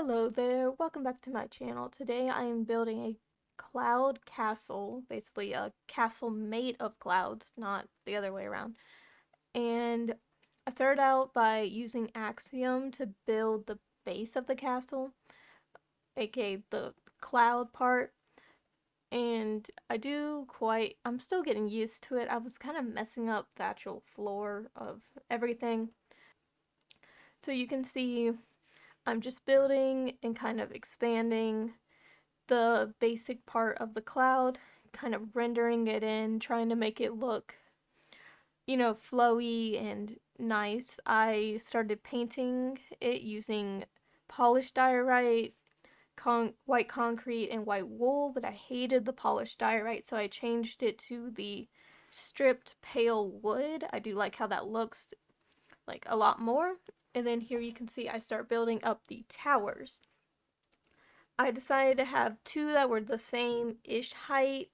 Hello there, welcome back to my channel. Today I am building a cloud castle, basically a castle made of clouds, not the other way around. And I started out by using Axiom to build the base of the castle, aka the cloud part. And I'm still getting used to it. I was kind of messing up the actual floor of everything. So you can see I'm just building and kind of expanding the basic part of the cloud, kind of rendering it in, trying to make it look, flowy and nice. I started painting it using polished diorite, white concrete, and white wool, but I hated the polished diorite, so I changed it to the stripped pale wood. I do like how that looks, like, a lot more. And then here you can see I start building up the towers. I decided to have two that were the same-ish height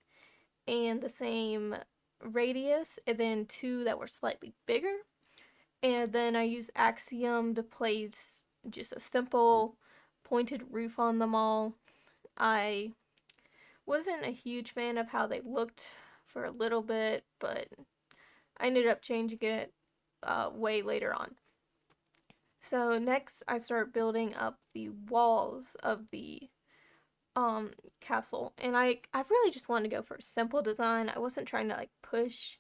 and the same radius, and then two that were slightly bigger. And then I used Axiom to place just a simple pointed roof on them all. I wasn't a huge fan of how they looked for a little bit, but I ended up changing it way later on. So next I start building up the walls of the castle, and I really just wanted to go for a simple design. I wasn't trying to like push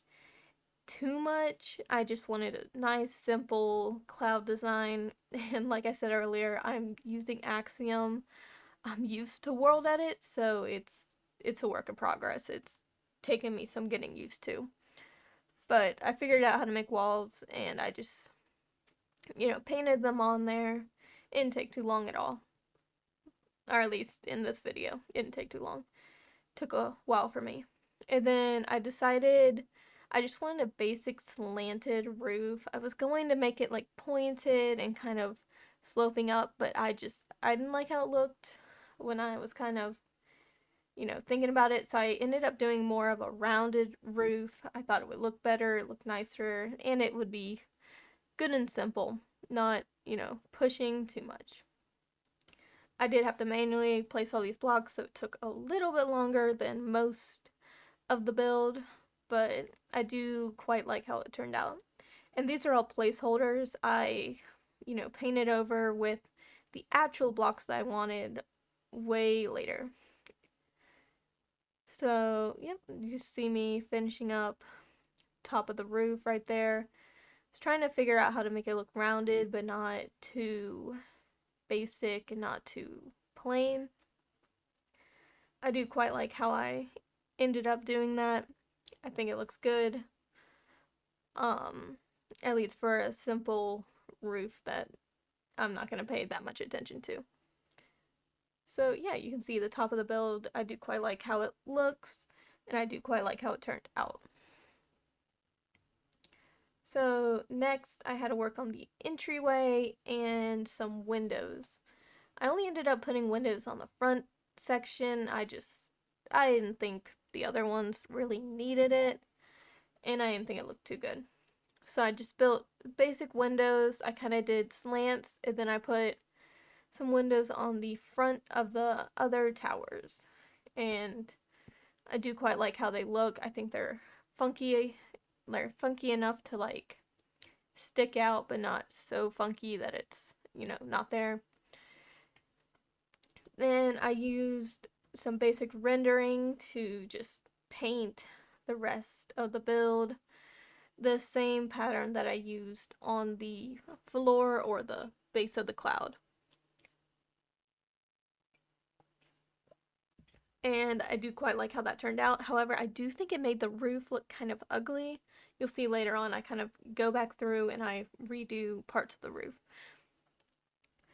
too much. I just wanted a nice simple cloud design, and like I said earlier, I'm using Axiom. I'm used to World Edit, so it's a work in progress. It's taken me some getting used to, but I figured out how to make walls, and I just painted them on there. It didn't take too long at all, or at least in this video it didn't take too long. Took a while for me. And then I decided I just wanted a basic slanted roof. I was going to make it like pointed and kind of sloping up, but I didn't like how it looked when I was kind of, thinking about it. So I ended up doing more of a rounded roof. I thought it would look better, look nicer, and it would be good and simple, not, pushing too much. I did have to manually place all these blocks, so it took a little bit longer than most of the build, but I do quite like how it turned out. And these are all placeholders. I, painted over with the actual blocks that I wanted way later. So, yep, you see me finishing up top of the roof right there. I was trying to figure out how to make it look rounded, but not too basic and not too plain. I do quite like how I ended up doing that. I think it looks good. Um, at least for a simple roof that I'm not going to pay that much attention to. So yeah, you can see the top of the build. I do quite like how it looks, and I do quite like how it turned out. So next, I had to work on the entryway and some windows. I only ended up putting windows on the front section. I didn't think the other ones really needed it, and I didn't think it looked too good. So I just built basic windows. I kind of did slants, and then I put some windows on the front of the other towers. And I do quite like how they look. I think funky. They're funky enough to like stick out, but not so funky that it's, not there. Then I used some basic rendering to just paint the rest of the build the same pattern that I used on the floor or the base of the cloud. And I do quite like how that turned out. However, I do think it made the roof look kind of ugly. You'll see later on I kind of go back through and I redo parts of the roof.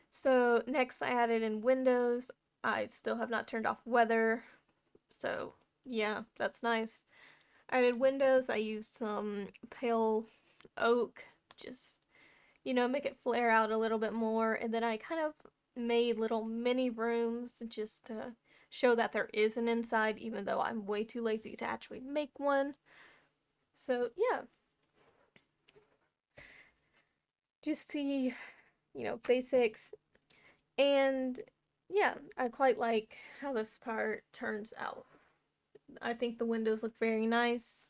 So next I added in windows. I still have not turned off weather, so yeah, that's nice. I added windows. I used some pale oak, just, make it flare out a little bit more. And then I kind of made little mini rooms just to show that there is an inside, even though I'm way too lazy to actually make one. So, yeah, just see, basics. And yeah, I quite like how this part turns out. I think the windows look very nice,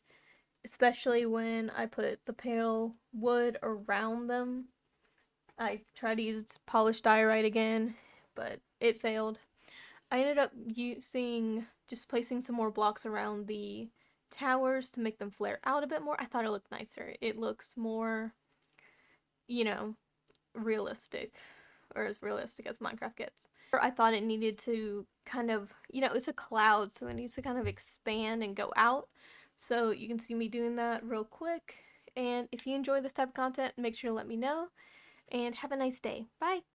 especially when I put the pale wood around them. I tried to use polished diorite again, but it failed. I ended up just placing some more blocks around the towers to make them flare out a bit more. I thought it looked nicer. It looks more, you know, realistic, or as realistic as Minecraft gets. I thought it needed to kind of, it's a cloud, so it needs to kind of expand and go out. So you can see me doing that real quick. And if you enjoy this type of content, make sure to let me know. And have a nice day. Bye.